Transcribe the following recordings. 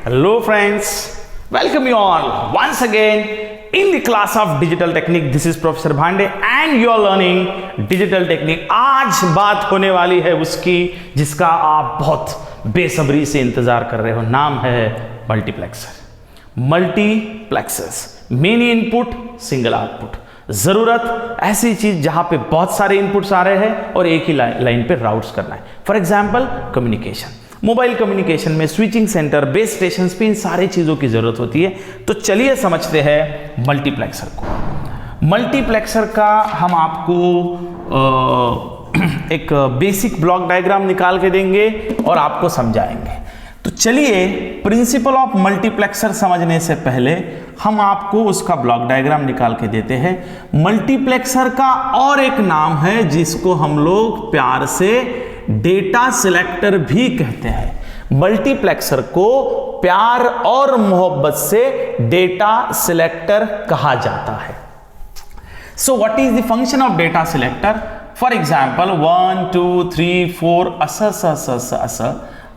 Hello friends, welcome you all once again in the class of Digital Technique. This is Professor Bhande and you are learning Digital Technique. आज बात होने वाली है उसकी जिसका आप बहुत बेसब्री से इंतजार कर रहे हो. नाम है multiplexer. Multiplexers, many input single output. ज़रूरत ऐसी चीज़ जहाँ पे बहुत सारे इनपुट्स आ रहे हैं और एक ही लाइन पे राउट्स करना है. For example communication, mobile communication में स्विचिंग सेंटर, बेस स्टेशन पे इन सारी चीज़ों की ज़रूरत होती है. तो चलिए समझते हैं मल्टीप्लेक्सर को. मल्टीप्लेक्सर का हम आपको एक बेसिक ब्लॉक डायग्राम निकाल के देंगे और आपको समझाएंगे. तो चलिए, प्रिंसिपल ऑफ मल्टीप्लेक्सर समझने से पहले हम आपको उसका ब्लॉक डायग्राम निकाल के देते हैं. मल्टीप्लेक्सर का और एक नाम है जिसको हम लोग प्यार से डेटा सिलेक्टर भी कहते हैं. मल्टीप्लेक्सर को प्यार और मोहब्बत से डेटा सिलेक्टर कहा जाता है. So what is the function of data selector? For example 1 2 3 4 ऐसा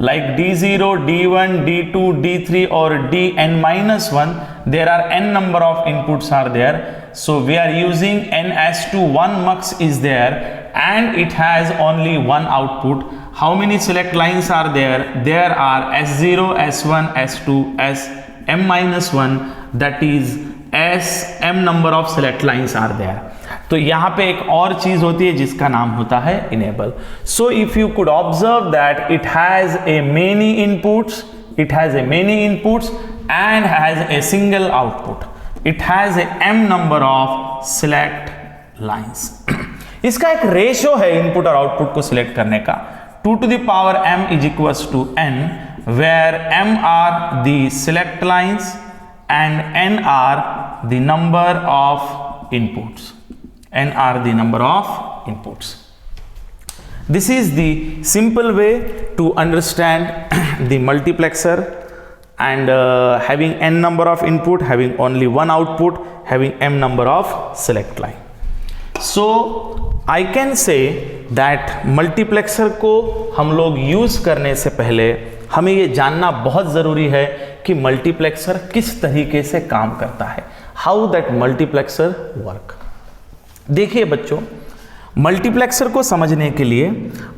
like D0, D1, D2, D3 or Dn-1, there are n number of inputs are there. So we are using n as to 1 mux is there and it has only one output. How many select lines are there? There are S0, S1, S2, Sm-1, that is Sm number of select lines are there. तो यहाँ पे एक और चीज होती है जिसका नाम होता है enable. So if you could observe that it has a many inputs, and has a single output. It has a m number of select lines. इसका एक रेशियो है इनपुट और आउटपुट को सिलेक्ट करने का. 2 to the power m is equals to n, where m are the select lines and n are the number of inputs. N are the number of inputs. This is the simple way to understand the multiplexer, and having n number of input, having only one output, having m number of select line. So I can say that multiplexer को हम लोग use करने से पहले हमें ये जानना बहुत ज़रूरी है कि मल्टीप्लेक्सर किस तरीके से काम करता है. How that multiplexer work. देखिए बच्चों, मल्टीप्लेक्सर को समझने के लिए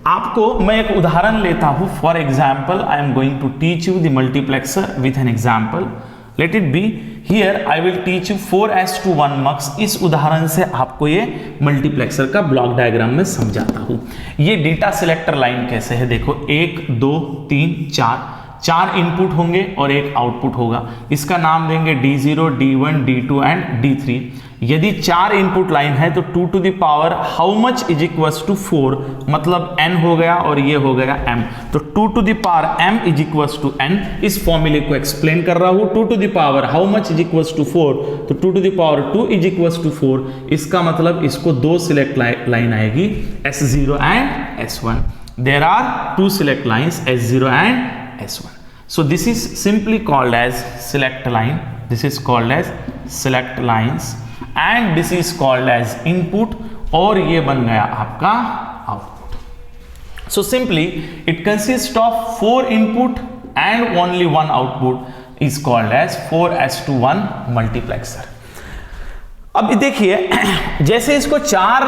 आपको मैं एक उदाहरण लेता हूं. For example I am going to teach you the multiplexer with an example. Let it be here I will teach you 4:1 mux. इस उदाहरण से आपको ये मल्टीप्लेक्सर का ब्लॉक डायग्राम में समझाता हूं. ये डेटा सिलेक्टर लाइन कैसे है, देखो 1 2 3 4 इनपुट होंगे और एक आउटपुट होगा. इसका नाम देंगे D0, D1, D2 and D3. यदि 4 इनपुट लाइन है तो 2 to the power how much is equals to 4, मतलब n हो गया और ये हो गया m. तो 2 to the power m is equals to n. इस फॉर्मूले को एक्सप्लेन कर रहा हूं. 2 to the power how much is equals to 4, तो 2 to the power 2 is equals to 4. इसका मतलब इसको दो सिलेक्ट लाइन आएगी, S0 and S1. There are 2 select lines S0 and S1. So this is simply called as select line. This is called as select lines and this is called as input, और ये बन गया आपका output. So simply it consists of 4 input and only one output is called as 4:1 multiplexer. अब देखिए, जैसे इसको 4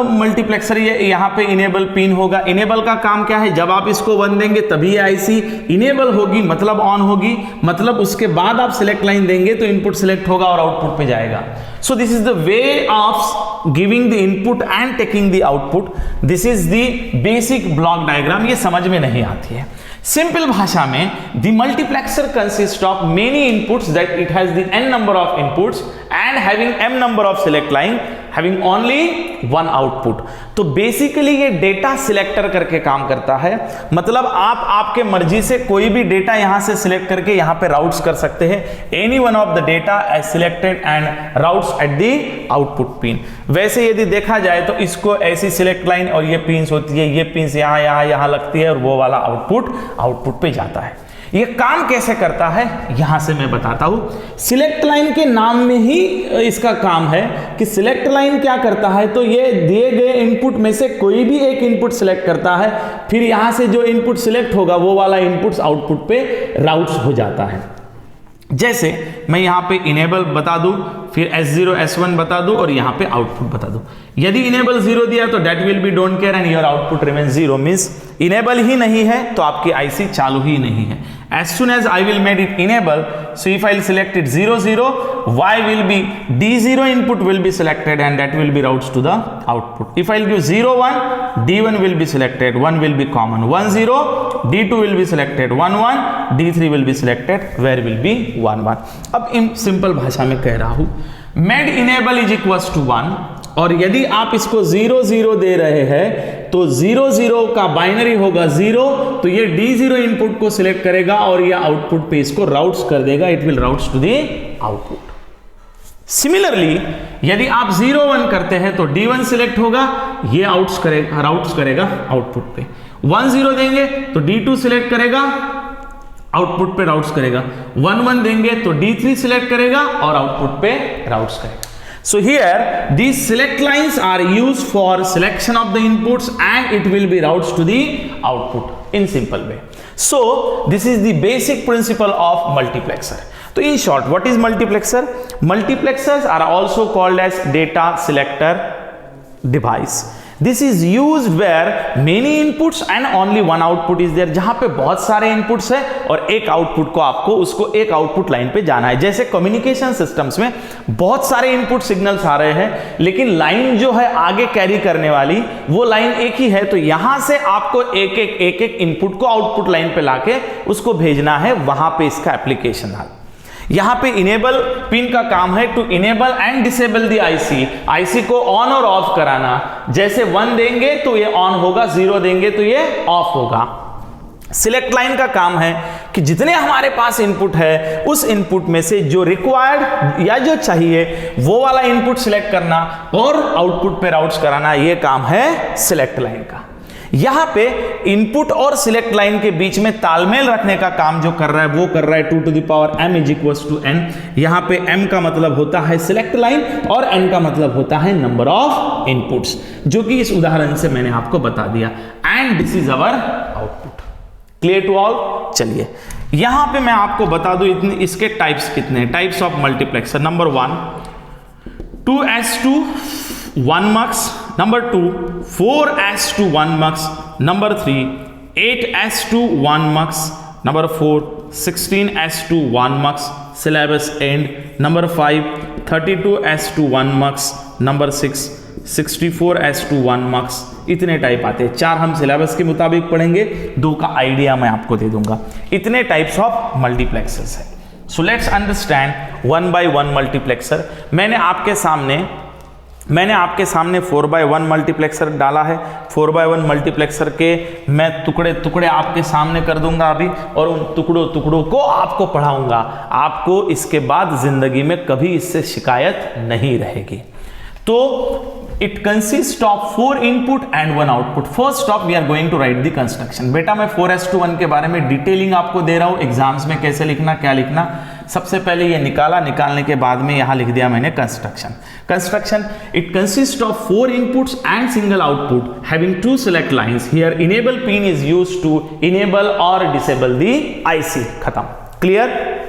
multiplexer यहाँ पे इनेबल पिन होगा. इनेबल का काम क्या है, जब आप इसको 1 देंगे तभी आईसी इनेबल होगी, मतलब ऑन होगी. मतलब उसके बाद आप सिलेक्ट लाइन देंगे तो इनपुट सिलेक्ट होगा और आउटपुट पे जाएगा. सो this is the way of giving the input and taking the output. This is the basic block diagram. ये समझ में नहीं आती है. सिंपल भाषा में the multiplexer consist of many inputs, that it has the n number of inputs and having m number of select line, having only one output. तो basically ये डेटा सिलेक्टर करके काम करता है. मतलब आप आपके मर्जी से कोई भी डेटा यहां से सिलेक्ट करके यहां पे राउट्स कर सकते हैं. Any one of the data as selected and routes at the output pin. वैसे यदि देखा जाए तो इसको ऐसी सिलेक्ट लाइन और ये पिन्स होती है, ये पिन्स यहां लगती है और वो वाला आउटपुट पे जाता है. ये काम कैसे करता है यहां से मैं बताता हूं। सिलेक्ट लाइन के नाम में ही इसका काम है कि सिलेक्ट लाइन क्या करता है, तो ये दिए गए इनपुट में से कोई भी एक इनपुट सिलेक्ट करता है, फिर यहां से जो इनपुट सिलेक्ट होगा वो वाला इनपुट्स आउटपुट पे राउट्स हो जाता है। जैसे मैं यहां पे इनेबल बता दूं, फिर S0 S1 बता दूं और यहां पे आउटपुट बता दूं। यदि इनेबल 0 दिया तो that will be don't care and your output remain 0, means enable ही नहीं है तो आपकी आईसी चालू ही नहीं है। As soon as I will made it enable, so if I'll select it 0 0, Y will be D0 input will be selected and that will be routes to the output. If I'll give 0 1, D1 will be selected, 1 will be common, 1 0, D2 will be selected, 1 1, D3 will be selected, where will be 1 1. अब in simple भाषा में कह रहा हूं, made enable is equals to 1, और यदि आप इसको 0 0 दे रहे हैं तो 0 0 का बाइनरी होगा 0, तो ये D0 इनपुट को सिलेक्ट करेगा और ये आउटपुट पे इसको राउट्स कर देगा, it will routes to the output. Similarly यदि आप 0 1 करते हैं तो D1 सिलेक्ट होगा, ये राउट्स करेगा आउटपुट पे। 1 0 देंगे तो D2 सिलेक्ट करेगा, आउटपुट पे राउट्स करेगा। 1 1 देंगे तो D3 सिलेक्ट करेगा और आउटपुट पे राउट्स करेगा। So here these select lines are used for selection of the inputs and it will be routes to the output in simple way. So this is the basic principle of multiplexer. So in short, what is multiplexer? Multiplexers are also called as data selector device. This is used where many inputs and only one output is there. जहां पे बहुत सारे inputs है और एक output को आपको उसको एक आउटपुट लाइन पे जाना है। जैसे कम्युनिकेशन सिस्टम्स में बहुत सारे इनपुट सिग्नल्स आ रहे हैं लेकिन लाइन जो है आगे कैरी करने वाली वो लाइन एक ही है, तो यहां से आपको एक एक इनपुट को आउटपुट लाइन पे लाके उसको भेजना है, वहां पे इसका एप्लीकेशन है। यहां पे इनेबल पिन का काम है to enable and disable the IC को ऑन और ऑफ कराना। जैसे 1 देंगे तो ये ऑन होगा, 0 देंगे तो ये ऑफ होगा। सिलेक्ट लाइन का काम है कि जितने हमारे पास इनपुट है उस इनपुट में से जो रिक्वायर्ड या जो चाहिए वो वाला इनपुट सिलेक्ट करना और आउटपुट पे राउट्स कराना, ये काम है सिलेक्ट लाइन का। यहां पे इनपुट और सिलेक्ट लाइन के बीच में तालमेल रखने का काम जो कर रहा है वो कर रहा है 2 to the power m is equals to n। यहां पे m का मतलब होता है सिलेक्ट लाइन और n का मतलब होता है नंबर ऑफ इनपुट्स, जो कि इस उदाहरण से मैंने आपको बता दिया। And this is our output. Clear to all? चलिए यहां पे मैं आपको बता दूं इसके टाइप्स कितने हैं। Types of multiplexer, number 1 2S2 1 mux, number 2 4S2 1 mux, number 3 8S2 1 mux, number 4 16S2 1 mux, syllabus end, number 5 32S2 1 mux, number 6 64S2 1 mux। इतने टाइप आते हैं। 4 हम सिलेबस के मुताबिक पढ़ेंगे, 2 का आइडिया मैं आपको दे दूंगा। इतने टाइप्स ऑफ मल्टीप्लेक्सर्स है। So let's understand 1 by 1 multiplexer. मैंने आपके सामने 4 by 1 मल्टीप्लेक्सर डाला है। 4 by 1 मल्टीप्लेक्सर के मैं टुकड़े आपके सामने कर दूंगा अभी, और उन टुकड़ों को आपको पढ़ाऊंगा। आपको इसके बाद जिंदगी में कभी इससे शिकायत नहीं रहेगी। तो it consist of 4 input and 1 output. First of we are going to write the construction. बेटा मैं 4S2 के बारे में डिटेलिंग आपको दे रहा हूं, एग्जाम्स में कैसे लिखना क्या लिखना। सबसे पहले ये निकालने के बाद में यहां लिख दिया मैंने construction. It consist of 4 inputs and single output having 2 select lines. Here enable pin is used to enable और डिसेबल द आईसी। खत्म। Clear?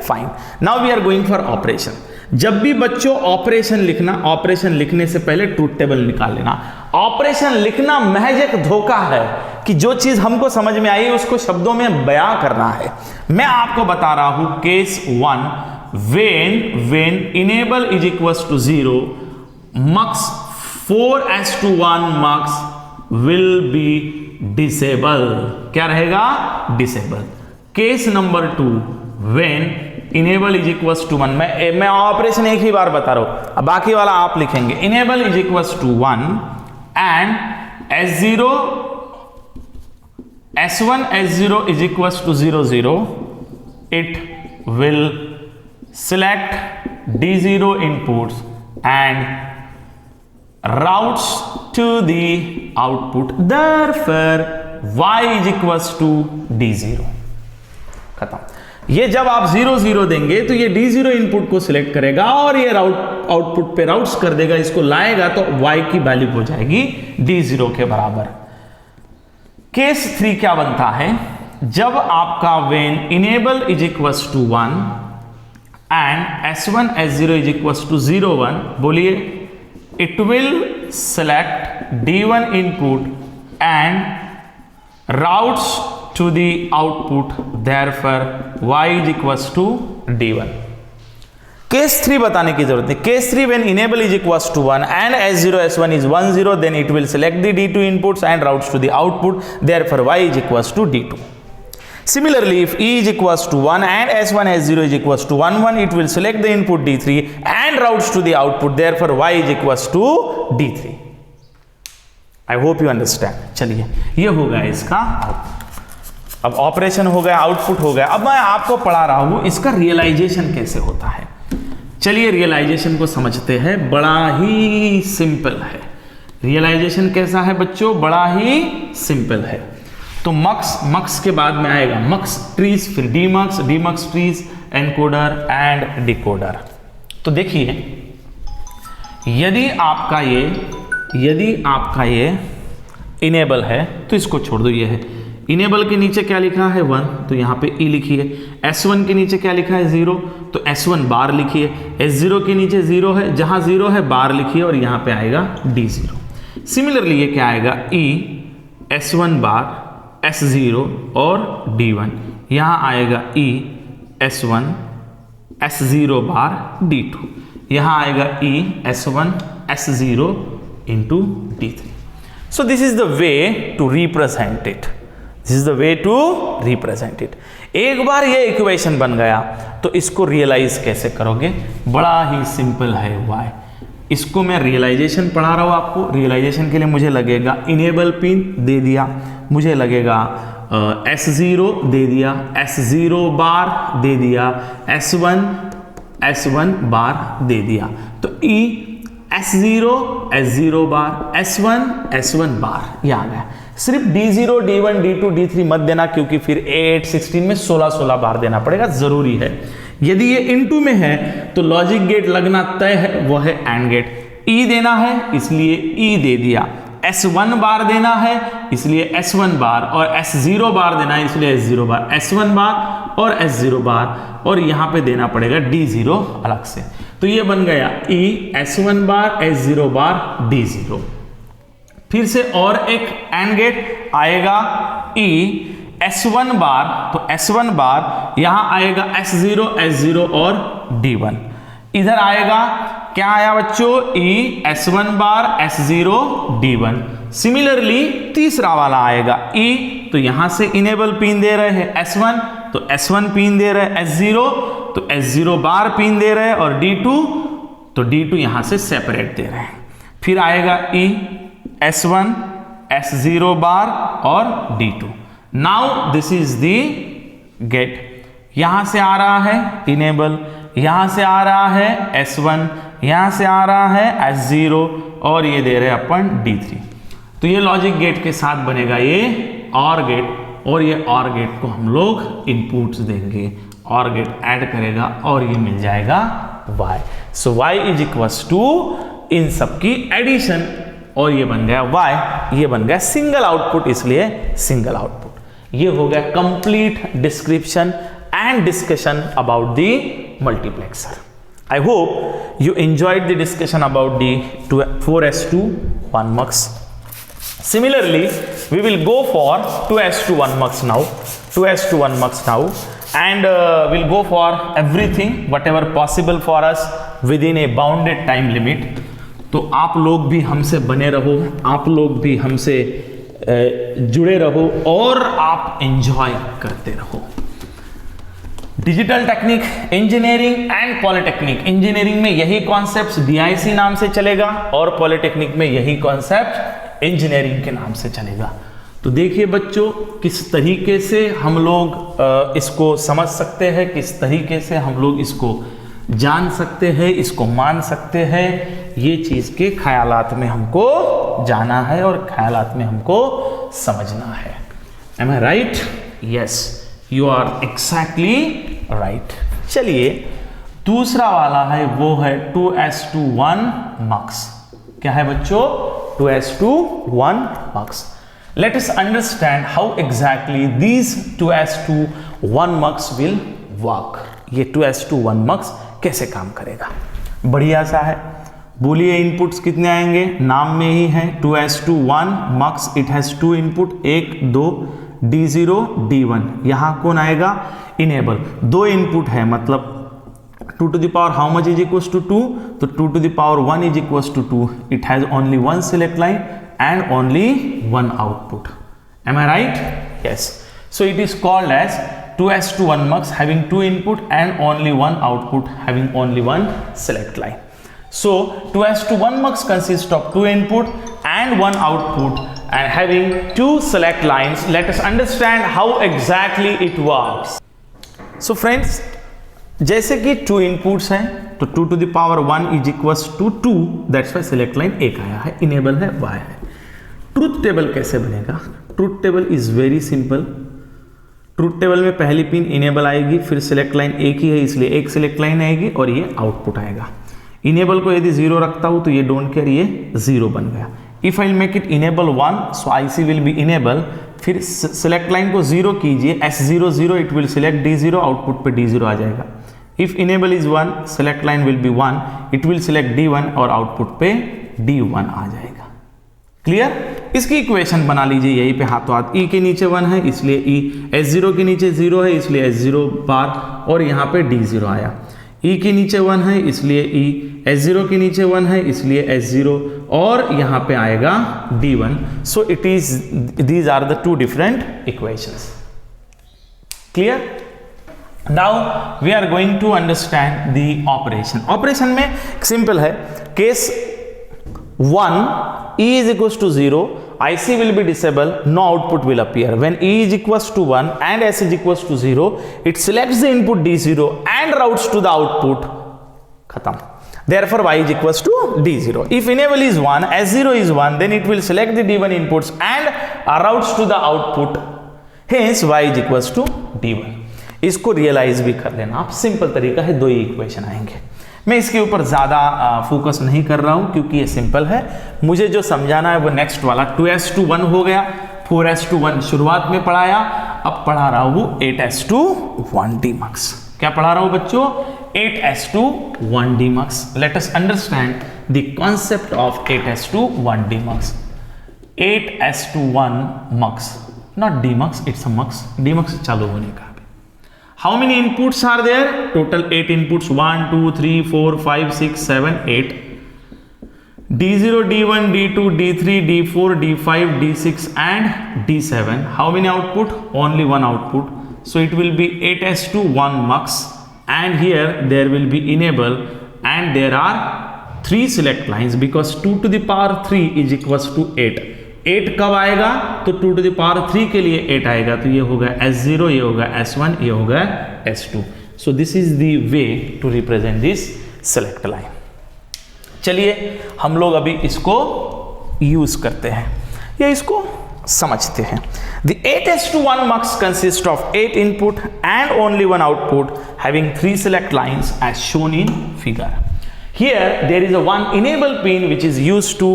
Fine. Now we are going for operation. जब भी बच्चों ऑपरेशन लिखने से पहले ट्रूथ टेबल निकाल लेना। ऑपरेशन लिखना महज एक धोखा है कि जो चीज हमको समझ में आई उसको शब्दों में बयां करना है। मैं आपको बता रहा हूं case 1 when enable is equals to 0 mux 4S2 1 mux will be disable। क्या रहेगा? Disable. Case number 2 when enable is equals to 1। मैं ऑपरेशन एक ही बार बता रहा हूं, अब बाकी वाला आप लिखेंगे। Enable is equals to 1 and S1 S0 is equals to 0 0, it will select D0 inputs and routes to the output, therefore Y is equals to D0। खत्म। ये जब आप 0 0 देंगे तो ये D0 इनपुट को सिलेक्ट करेगा और ये आउटपुट पे राउट्स कर देगा, इसको लाएगा तो y की वैल्यू हो जाएगी D0 के बराबर। केस 3 क्या बनता है, जब आपका when enable is equals to 1 and S1 S0 is equals to 0 1, बोलिए, it will select D1 input and routes to the output, therefore y is equals to D1। Case 3 बताने की जरूरत नहीं। Case 3 when enable is equals to 1 and S0 S1 is 1 0, then it will select the D2 inputs and routes to the output, therefore y is equals to D2। Similarly, if E is equals to 1 and S1 S0 is equals to 1 1, it will select the input D3 and routes to the output, therefore y is equals to D3। I hope you understand। चलिए, ये हो गया इसका output. अब operation हो गया, output हो गया। अब मैं आपको पढ़ा रहा हूं इसका रियलाइजेशन कैसे होता है। चलिए रियलाइजेशन को समझते हैं, बड़ा ही सिंपल है। रियलाइजेशन कैसा है बच्चों, बड़ा ही सिंपल है। तो मक्स के बाद में आएगा मक्स ट्रीज, फिर demux trees, encoder and decoder. तो देखिए, यदि आपका ये इनेबल है तो इसको छोड़ दो, ये है इनेबल के नीचे क्या लिखा है 1, तो यहाँ पे ई लिखिए। S1 के नीचे क्या लिखा है 0, तो S1 बार लिखिए। S0 के नीचे 0 है, जहाँ 0 है बार लिखिए और यहाँ पे आएगा D0। सिमिलरली ये क्या आएगा E S1 बार S0 और D1, यहाँ आएगा E S1 S0 बार D2, यहाँ आएगा E S1 S0 into D3। So this is the way to represent it। This is the way to represent it। एक बार ये इक्वेशन बन गया तो इसको रियलाइज कैसे करोगे, बड़ा ही सिंपल है y। इसको मैं रियलाइजेशन पढ़ा रहा हूँ आपको। रियलाइजेशन के लिए मुझे लगेगा इनेबल पिन दे दिया, मुझे लगेगा S0 दे दिया, S0 बार दे दिया, S1 बार दे दिया, तो E S0 बार, S1 बार, ये आ गया। सिर्फ D0 D1 D2 D3 मत देना, क्योंकि फिर 8 16 में 16 बार देना पड़ेगा, जरूरी है। यदि ये इनटू में है तो लॉजिक गेट लगना तय है, वो है एंड गेट। E देना है इसलिए E दे दिया, S1 बार देना है इसलिए S1 बार, और S0 बार देना है इसलिए S0 बार, S1 बार और S0 बार, और यहाँ पे देना पड़ेगा D0 अलग से। तो ये बन गया E S1 बार S0 बार D0। फिर से और एक एंड गेट आएगा E S1 बार, तो S1 बार यहाँ आएगा S0 और D1। इधर आएगा क्या आया बच्चों, E S1 bar S0 D1। Similarly तीसरा वाला आएगा E, तो यहां से इनेबल पिन दे रहे हैं S1, तो S1 पिन दे रहे हैं, S0 तो S0 बार पिन दे रहे हैं, और D2 तो D2 यहां से सेपरेट दे रहे हैं। फिर आएगा E S1 S0 बार और D2। Now this is the gate, यहां से आ रहा है इनेबल, यहां से आ रहा है S1, यहां से आ रहा है S0, और ये दे रहे हैं अपन D3। तो ये लॉजिक गेट के साथ बनेगा ये OR गेट, और ये OR गेट को हम लोग इनपुट्स देंगे, OR गेट ऐड करेगा और ये मिल जाएगा Y। So Y is equals to इन सबकी एडिशन, और ये बन गया Y, ये बन गया सिंगल आउटपुट, इसलिए सिंगल आउटपुट। ये हो गया complete description and discussion about the multiplexer। I hope you enjoyed the discussion about the 4S2 1 mux। Similarly, we will go for 2S2 1 mux now, 2S2 1 mux now, and we'll go for everything whatever possible for us within a bounded time limit। तो आप लोग भी हमसे बने रहो, आप लोग भी हमसे जुड़े रहो, और आप एंजॉय करते रहो। Digital technique engineering and polytechnic, engineering में यही कॉन्सेप्ट DIC नाम से चलेगा, और पॉलिटेक्निक में यही कॉन्सेप्ट इंजीनियरिंग के नाम से चलेगा। तो देखिए बच्चों, किस तरीके से हम लोग इसको समझ सकते हैं, किस तरीके से हम लोग इसको जान सकते हैं, इसको मान सकते हैं, ये चीज के ख्यालात में हमको जाना है और ख्यालात में हमको समझना है। Am I right? Yes, you are exactly right. चलिए दूसरा वाला है वो है 2s2 1 mux। क्या है बच्चों? 2s2 1 mux। Let us understand how exactly these 2s2 1 mux will work। ये 2s2 1 mux कैसे काम करेगा? बढ़िया सा है। बोलिए इनपुट्स कितने आएंगे? नाम में ही है 2s2 1 mux। It has 2 input, 1 2 D0 D1। यहां कौन आएगा? इनेबल। 2 इनपुट है मतलब 2 to the power how much is equals to 2? तो 2 to the power 1 is equals to 2. It has only one select line and only one output. Am I right? Yes. So it is called as 2s2 1 mux having 2 input and only one output having only one select line. So 2s2 1 mux consists of 2 input and 1 output and having 2 select lines. Let us understand how exactly it works. So friends, जैसे कि 2 inputs हैं तो 2 to the power 1 is equals to 2, that's why select line 1 आया है, enable है, y है। Truth table कैसे बनेगा? Truth table is very simple. Truth table में पहली पिन इनेबल आएगी, फिर सिलेक्ट लाइन एक ही है इसलिए एक सिलेक्ट लाइन आएगी और ये आउटपुट आएगा। इनेबल को यदि 0 रखता हूं तो ये डोंट केयर, ये 0 बन गया। If I make it enable 1 so IC will be enable. फिर सिलेक्ट लाइन को 0 कीजिए, S0 0 it will select D0, output पे D0 आ जाएगा। If enable is 1 select line will be 1, it will select D1 और output पे D1 आ जाएगा। Clear? इसकी equation बना लीजिए यहीं पे हाथों हाथ। E के नीचे 1 है इसलिए E, S0 के नीचे 0 है इसलिए S0 बार और यहाँ पे D0 आया। E के नीचे 1 है इसलिए E, S0 के नीचे 1 है इसलिए S0 और यहाँ पे आएगा D1। So it is, these are the 2 different equations. Clear? Now we are going to understand the operation. Operation में सिंपल है। Case 1, E is equals to 0, IC will be disabled, no output will appear. When E is equals to 1 and S is equals to 0, it selects the input D0 and routes to the output. खत्म। Therefore y is equals to D0. If enable is 1, S0 is 1, then it will select the D1 inputs and routes to the output. Hence y is equals to D1. इसको realise भी कर लेना आप, simple तरीका है, 2 ही equation आएंगे। मैं इसके ऊपर ज़्यादा फोकस नहीं कर रहा हूं क्योंकि ये सिंपल है। मुझे जो समझाना है वो नेक्स्ट वाला 2s2 1 हो गया, 4s2 1 शुरुआत में पढ़ाया, अब पढ़ा रहा हूं 8s2 1 dmux। क्या पढ़ा रहा हूं बच्चों? 8s2 1 dmux। Let us understand the concept of 8s2 1 dmux। 8s2 1 mux, not dmux, it's a mux। dmux चालू होने का। How many inputs are there? Total 8 inputs, 1 2 3 4 5 6 7 8, D0 D1 D2 D3 D4 D5 D6 and D7. How many output? Only one output, so it will be 8s2 1 mux, and here there will be enable and there are 3 select lines because 2 to the power 3 is equals to 8। 8 कब आएगा? तो 2 to the power 3 के लिए 8 आएगा, तो ये होगा S0, ये होगा S1, ये होगा S2। So this is the way to represent this select line. चलिए हम लोग अभी इसको यूज करते हैं या इसको समझते हैं। The 8s2 1 mux consists of 8 input and only one output having 3 select lines as shown in figure. Here there is a one enable pin which is used to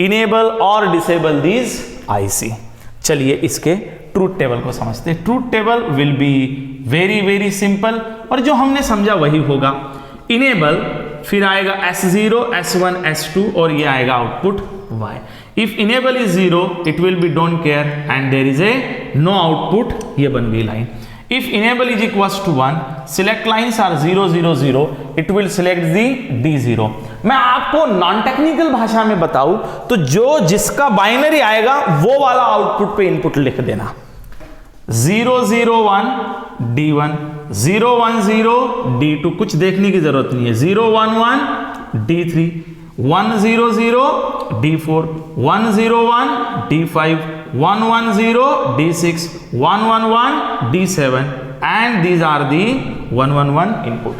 enable or disable these IC। चलिए इसके truth table को समझते हैं। Truth table will be very simple और जो हमने समझा वही होगा। इनेबल, फिर आएगा S0 S1 S2 और ये आएगा output Y। If enable is 0 it will be don't care and there is a no output, ये बन गई line. If enable is equals to 1, select lines are 0 0 0, it will select the D0। मैं आपको non technical भाषा में बताऊं तो जो जिसका बाइनरी आएगा वो वाला आउटपुट पे इनपुट लिख देना। 0 0 1 D1, 0 1 0 D2, कुछ देखने की जरूरत नहीं है। 0 1 1 D3, 1 0 0 D4, 1 0 1 D5, 1 1 0 D6, 1 1 1 D7, and these are the 1 1 1 input।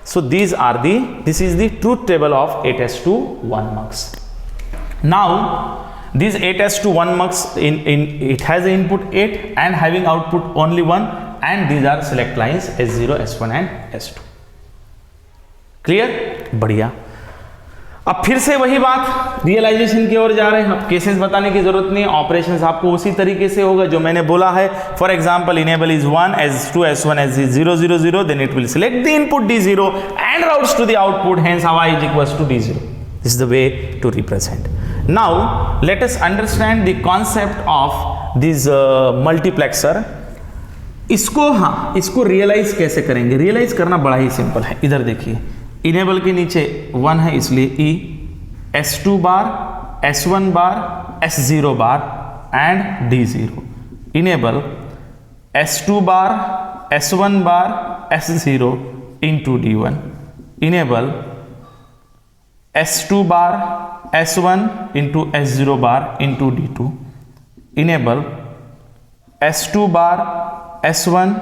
So these are this is the truth table of 8s2 1 mux। Now This 8s1 mux it has an input 8 and having output only 1, and these are select lines S0, S1 and S2. Clear? बढ़िया। अब फिर से वही बात, realization की ओर जा रहे हैं। अब केसेस बताने की जरूरत नहीं, ऑपरेशंस आपको उसी तरीके से होगा जो मैंने बोला है। For example, enable is 1, S2, S1, S0, 0, 0, then it will select the input D0 and routes to the output, hence Y is equals to D0. This is the way to represent. Now let us understand the concept of this multiplexer. इसको realise कैसे करेंगे? Realise करना बड़ा ही simple है। इधर देखिए, enable के नीचे 1 है इसलिए E, S2 bar, S1 bar, S0 bar and D0। Enable S2 bar, S1 bar, S0 into D1। Enable S2 bar, S1 into S0 bar into D2। Enable S2 bar, S1,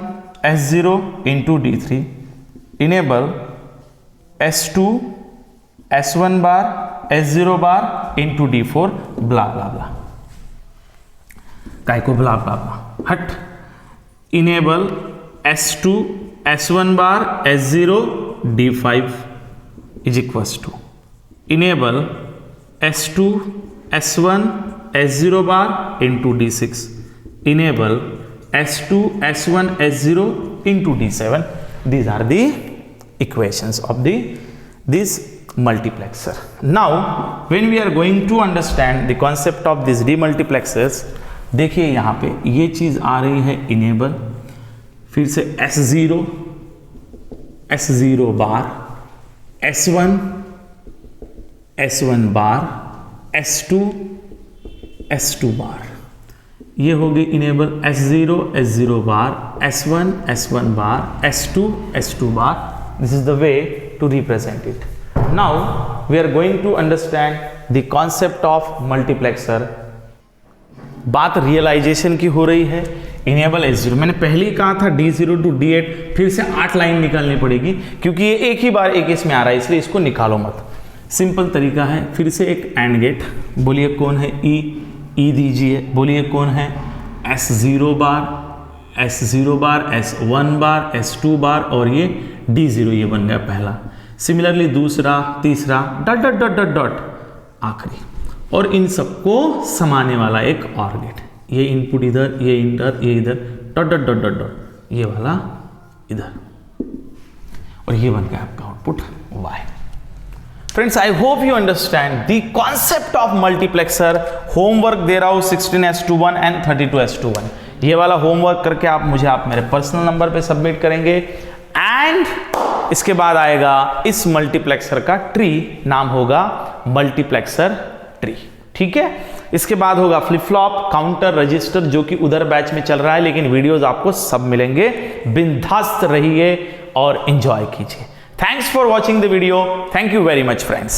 S0 into D3। Enable S2, S1 bar, S0 bar into D4, blah blah blah. काय को blah blah blah? हट। Enable S2, S1 bar, S0, D5 is equals to. Enable S2, S1, S0 bar into D6। Enable S2, S1, S0 into D7. These are the equations of this multiplexer. Now when we are going to understand the concept of this demultiplexers, देखिए यहाँ पे ये चीज आ रही है enable, फिर से S0, S0 bar, S1, S1 bar, S2, S2 bar. ये होगी enable S0, S0 bar, S1, S1 bar, S2, S2 bar. This is the way to represent it. Now we are going to understand the concept of multiplexer. बात realization की हो रही है। Enable S0, मैंने पहले ही कहा था D0 टू D8, फिर से 8 लाइन निकालनी पड़ेगी क्योंकि ये एक ही बार एक इसमें आ रहा है, इसलिए इसको निकालो मत। सिंपल तरीका है। फिर से एक एंड गेट, बोलिए कौन है? ई दीजिए। बोलिए कौन है? S0 बार, S0 bar, S1 bar, S2 बार और ये D0, ये बन गया पहला। सिमिलरली दूसरा, तीसरा, dot dot dot dot dot, आखिरी। और इन सबको समाने वाला एक और गेट। ये इनपुट इधर, ये इधर, ये इधर, dot dot dot dot dot, ये वाला इधर, और ये बन गया आपका output Y। Friends, I hope you understand the concept of multiplexer. Homework दे रहा हूँ 16S21 and 32S21। ये वाला होमवर्क करके आप मेरे पर्सनल नंबर पे सबमिट करेंगे, एंड इसके बाद आएगा इस मल्टीप्लेक्सर का ट्री, नाम होगा मल्टीप्लेक्सर ट्री। ठीक है? इसके बाद होगा फ्लिप फ्लॉप, काउंटर, रजिस्टर, जो कि उधर बैच में चल रहा है, लेकिन वीडियोस आपको सब मिलेंगे। बिंदास्त रहिए और एंजॉय कीजिए। Thanks for watching the video. Thank you very much, friends.